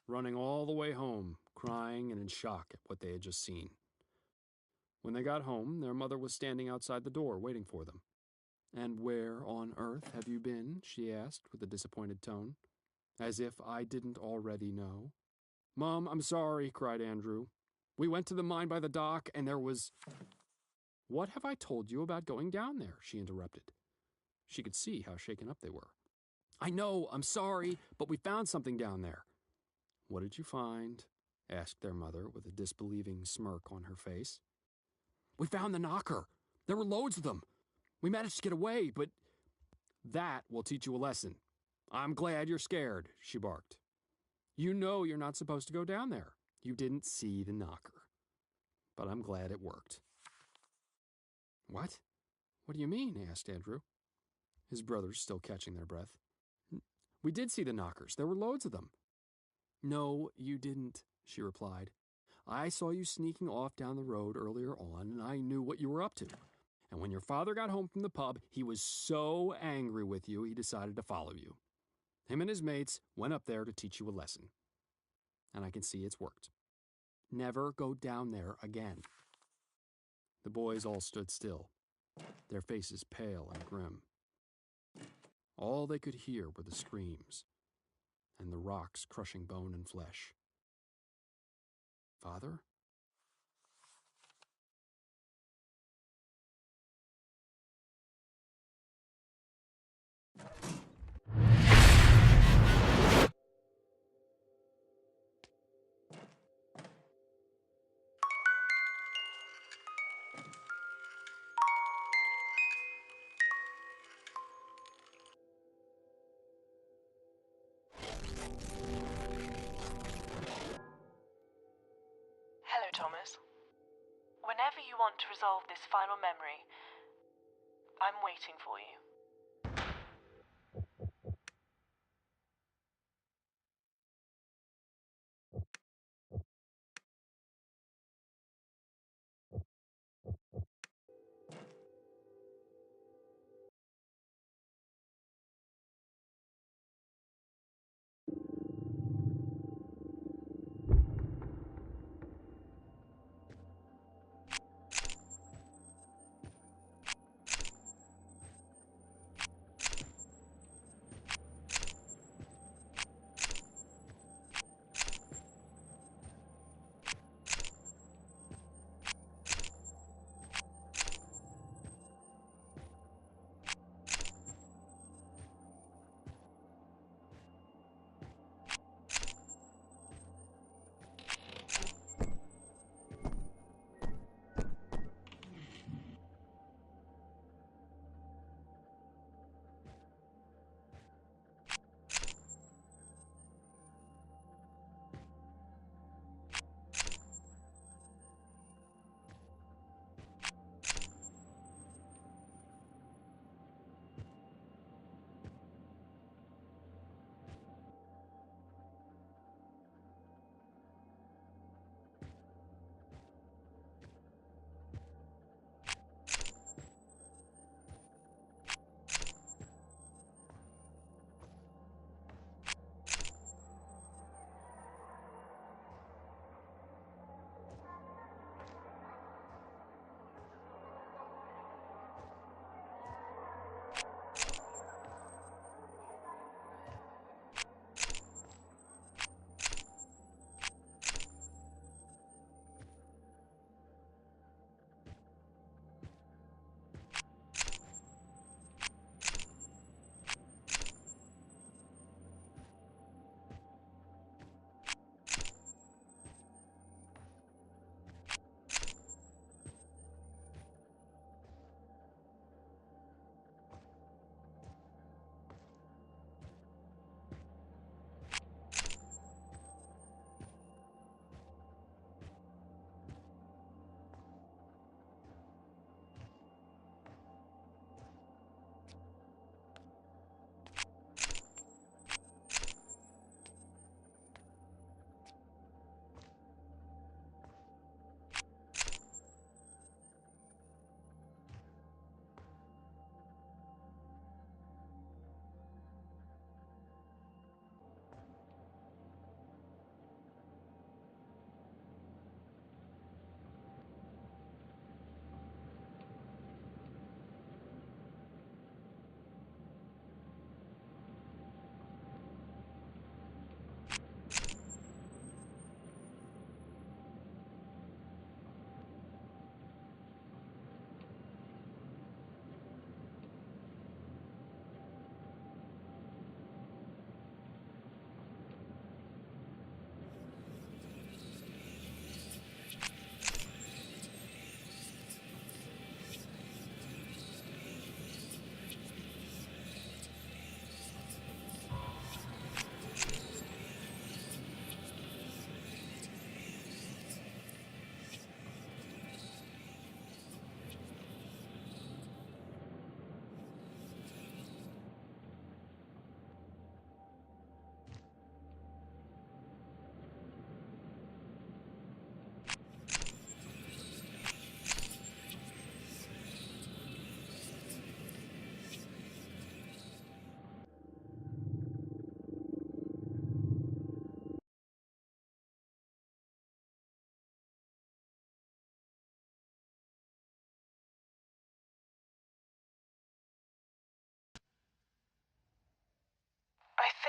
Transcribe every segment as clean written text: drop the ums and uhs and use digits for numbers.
running all the way home, crying and in shock at what they had just seen. When they got home, their mother was standing outside the door waiting for them. "And where on earth have you been?" she asked with a disappointed tone. "As if I didn't already know." "Mom, I'm sorry," cried Andrew. "We went to the mine by the dock, and there was—" "What have I told you about going down there?" she interrupted. She could see how shaken up they were. "I know, I'm sorry, but we found something down there." "What did you find?" asked their mother with a disbelieving smirk on her face. "We found the knocker. There were loads of them. We managed to get away, but—" "That will teach you a lesson. I'm glad you're scared," she barked. "You know you're not supposed to go down there. You didn't see the knocker. But I'm glad it worked." "What? What do you mean?" asked Andrew. His brothers still catching their breath. "We did see the knockers. There were loads of them." "No, you didn't," she replied. "I saw you sneaking off down the road earlier on, and I knew what you were up to. And when your father got home from the pub, he was so angry with you, he decided to follow you. Him and his mates went up there to teach you a lesson. And I can see it's worked. Never go down there again." The boys all stood still, their faces pale and grim. All they could hear were the screams and the rocks crushing bone and flesh. "Father?" Hello, Thomas. Whenever you want to resolve this final memory, I'm waiting for you.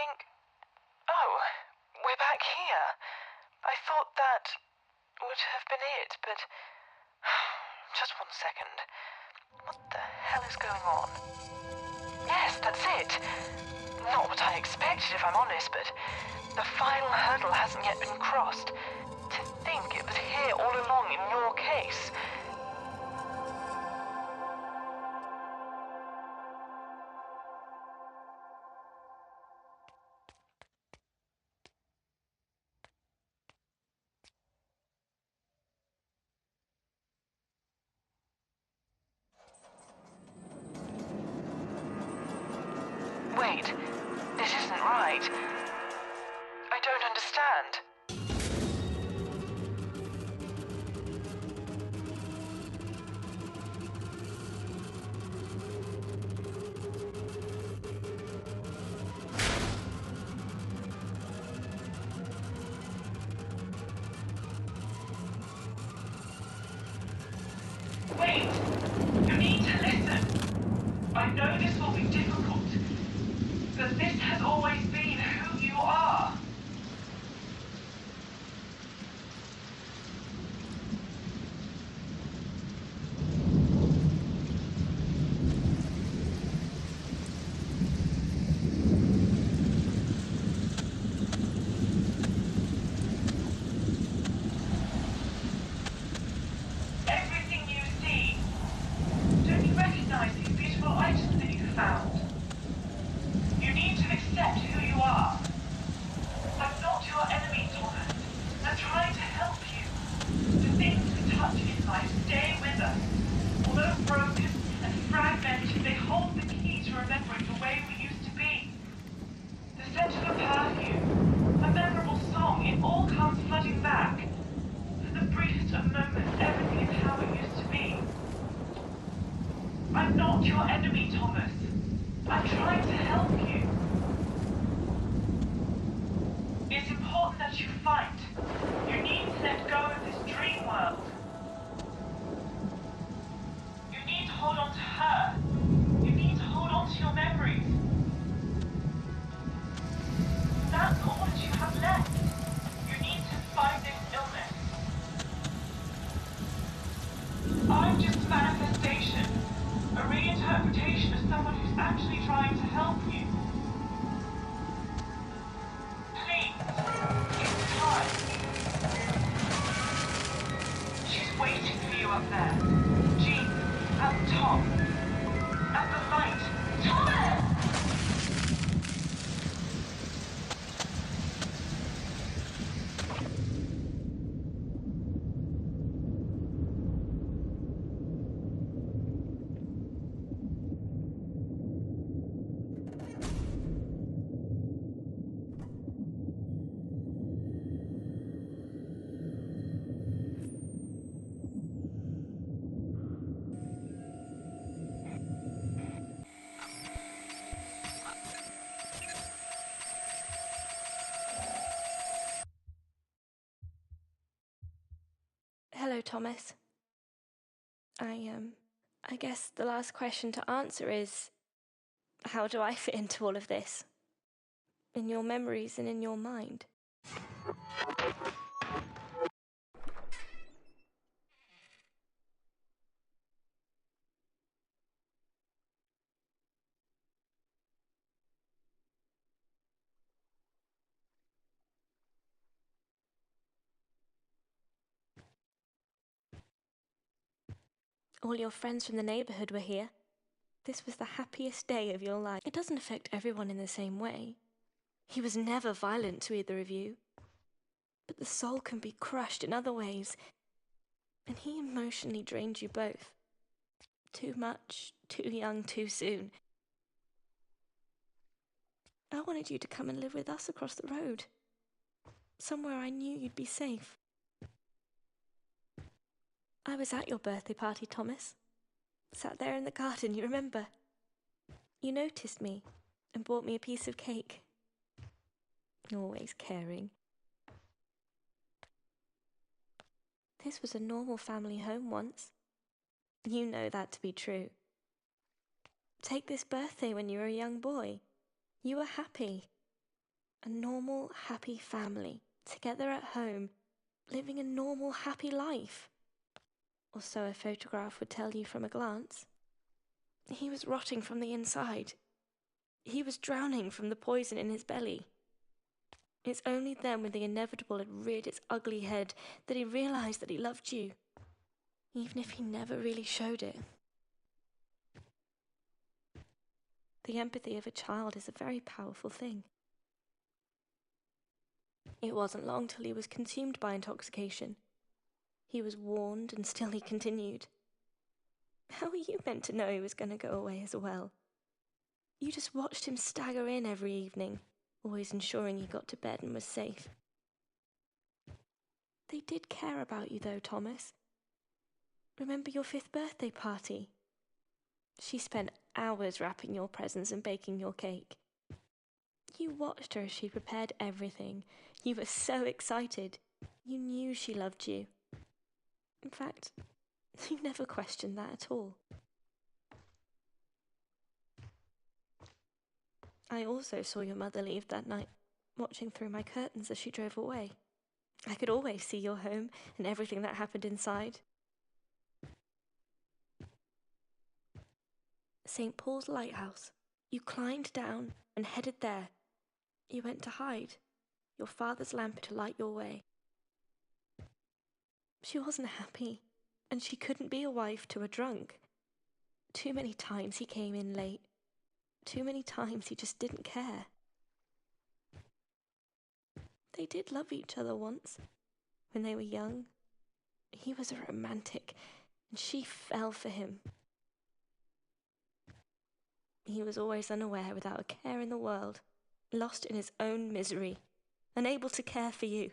think... Oh, we're back here. I thought that would have been it, but... Just 1 second. What the hell is going on? Yes, that's it. Not what I expected, if I'm honest, but the final hurdle hasn't yet been crossed. To think it was here all along in your case. Wait, this isn't right. I don't understand. Wait, you need to listen. I know this will be difficult, but this has always been who you are. Everything you see. Don't you recognize these beautiful items that you found? You need to accept who you are. I'm not your enemy, Thomas. I'm trying to help you. The things we touch in life stay with us. Although broken and fragmented, they hold the key to remembering the way we used to be. The scent of a perfume, a memorable song, it all comes flooding back. For the briefest of moments, everything is how it used to be. I'm not your enemy, Thomas. I'm trying to help you. It's important that you fight. You need to let go of this dream world. You need to hold on to her. You need to hold on to your memories. That's all that you have left. You need to fight this illness. I'm just a manifestation, a reinterpretation of someone who's actually trying to help you. Please, it's time. She's waiting for you up there. Jean, at the top. At the light. Thomas! Hello, Thomas. I guess the last question to answer is, how do I fit into all of this? In your memories and in your mind? All your friends from the neighborhood were here. This was the happiest day of your life. It doesn't affect everyone in the same way. He was never violent to either of you. But the soul can be crushed in other ways. And he emotionally drained you both. Too much, too young, too soon. I wanted you to come and live with us across the road. Somewhere I knew you'd be safe. I was at your birthday party, Thomas. Sat there in the garden, you remember? You noticed me and bought me a piece of cake. Always caring. This was a normal family home once. You know that to be true. Take this birthday when you were a young boy. You were happy. A normal, happy family, together at home, living a normal, happy life. Or so a photograph would tell you from a glance. He was rotting from the inside. He was drowning from the poison in his belly. It's only then, when the inevitable had reared its ugly head, that he realized that he loved you, even if he never really showed it. The empathy of a child is a very powerful thing. It wasn't long till he was consumed by intoxication. He was warned, and still he continued. How were you meant to know he was going to go away as well? You just watched him stagger in every evening, always ensuring he got to bed and was safe. They did care about you though, Thomas. Remember your 5th birthday party? She spent hours wrapping your presents and baking your cake. You watched her as she prepared everything. You were so excited. You knew she loved you. In fact, you never questioned that at all. I also saw your mother leave that night, watching through my curtains as she drove away. I could always see your home and everything that happened inside. St. Paul's Lighthouse. You climbed down and headed there. You went to hide, your father's lamp to light your way. She wasn't happy, and she couldn't be a wife to a drunk. Too many times he came in late. Too many times he just didn't care. They did love each other once, when they were young. He was a romantic, and she fell for him. He was always unaware, without a care in the world, lost in his own misery, unable to care for you.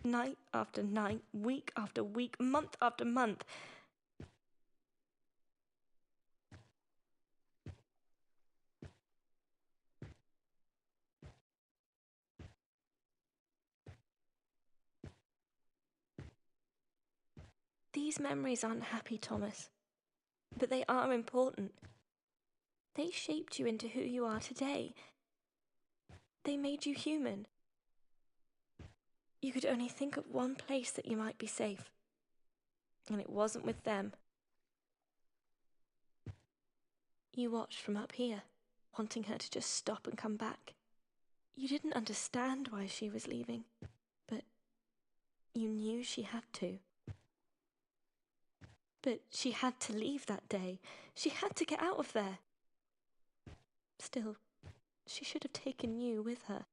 Night after night, week after week, month after month. These memories aren't happy, Thomas, but they are important. They shaped you into who you are today. They made you human. You could only think of one place that you might be safe, and it wasn't with them. You watched from up here, wanting her to just stop and come back. You didn't understand why she was leaving, but you knew she had to. But she had to leave that day. She had to get out of there. Still, she should have taken you with her.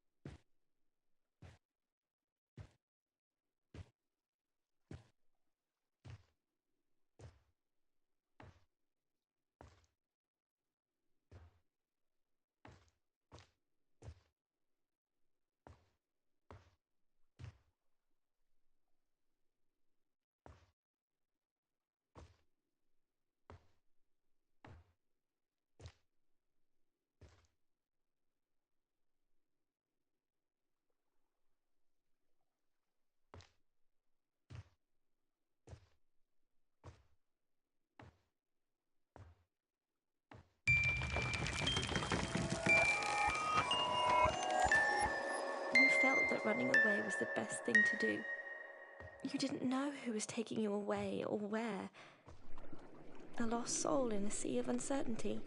You felt that running away was the best thing to do. You didn't know who was taking you away or where. A lost soul in a sea of uncertainty.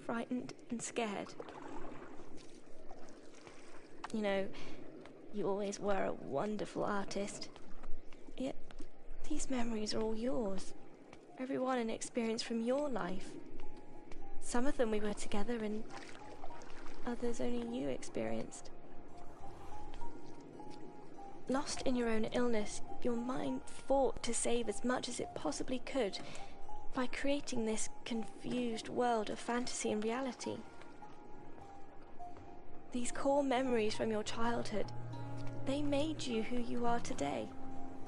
Frightened and scared. You know, you always were a wonderful artist. Yet, these memories are all yours. Every one an experience from your life. Some of them we were together and others only you experienced. Lost in your own illness, your mind fought to save as much as it possibly could by creating this confused world of fantasy and reality. These core memories from your childhood, they made you who you are today,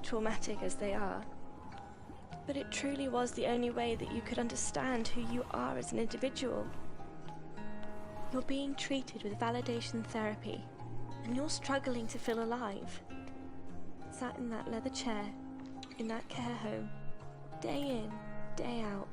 traumatic as they are. But it truly was the only way that you could understand who you are as an individual. You're being treated with validation therapy, and you're struggling to feel alive. Sat in that leather chair, in that care home, day in, day out.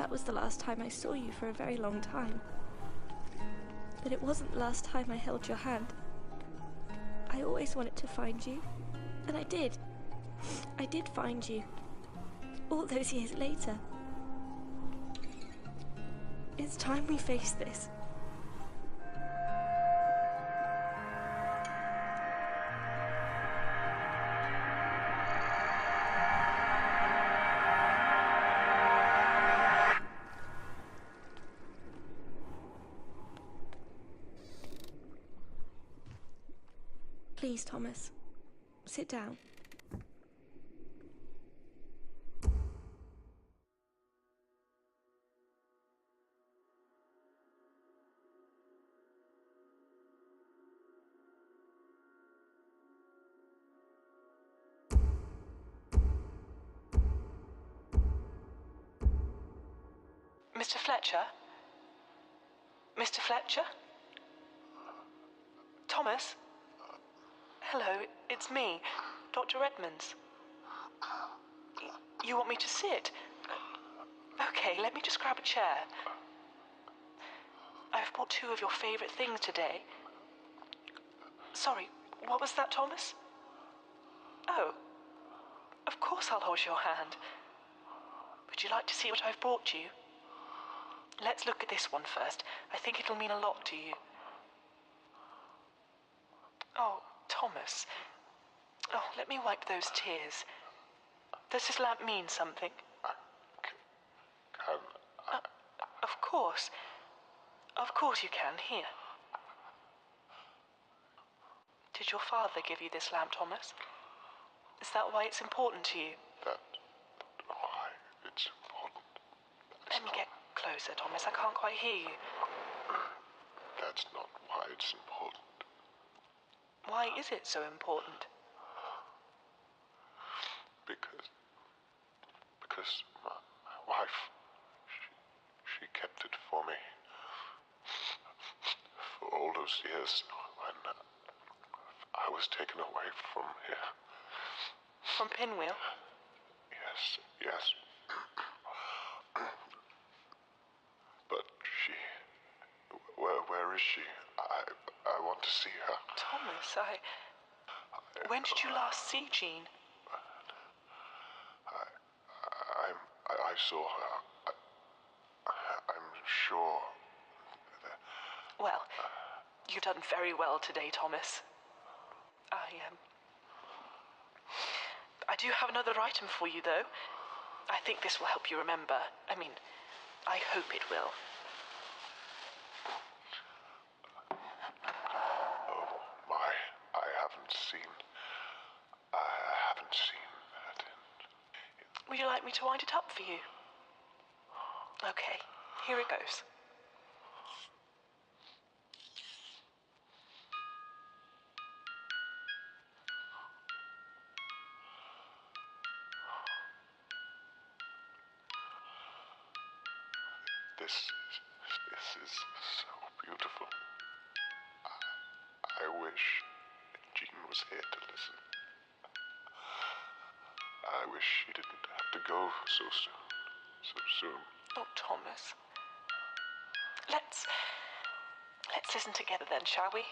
that was the last time I saw you for a very long time. But it wasn't the last time I held your hand. I always wanted to find you, and I did. I did find you. All those years later. It's time we face this. Please, Thomas, sit down. Mr. Fletcher? Mr. Fletcher? Thomas? Hello, it's me, Dr. Edmonds. You want me to sit? Okay, let me just grab a chair. I've bought 2 of your favourite things today. Sorry, what was that, Thomas? Oh, of course I'll hold your hand. Would you like to see what I've brought you? Let's look at this one first. I think it'll mean a lot to you. Oh, Thomas. Oh, let me wipe those tears. Does this lamp mean something? Of course. Of course you can. Here. Did your father give you this lamp, Thomas? Is that why it's important to you? That's why it's important. Let me get closer, Thomas. I can't quite hear you. That's not why it's important. Why is it so important? Because my wife, she kept it for me. For all those years when I was taken away from here. From Pinwheel? Yes. But where is she? I want to see her. Thomas, when did you last see Jean? I saw her. I'm sure that... Well, you've done very well today, Thomas. I do have another item for you, though. I think this will help you remember. I mean, I hope it will. Oh, my. I haven't seen that. Would you like me to wind it up for you? Okay, here it goes. This is so beautiful. I wish Jean was here to listen. I wish she didn't have to go so soon. Oh, Thomas. Let's listen together then, shall we?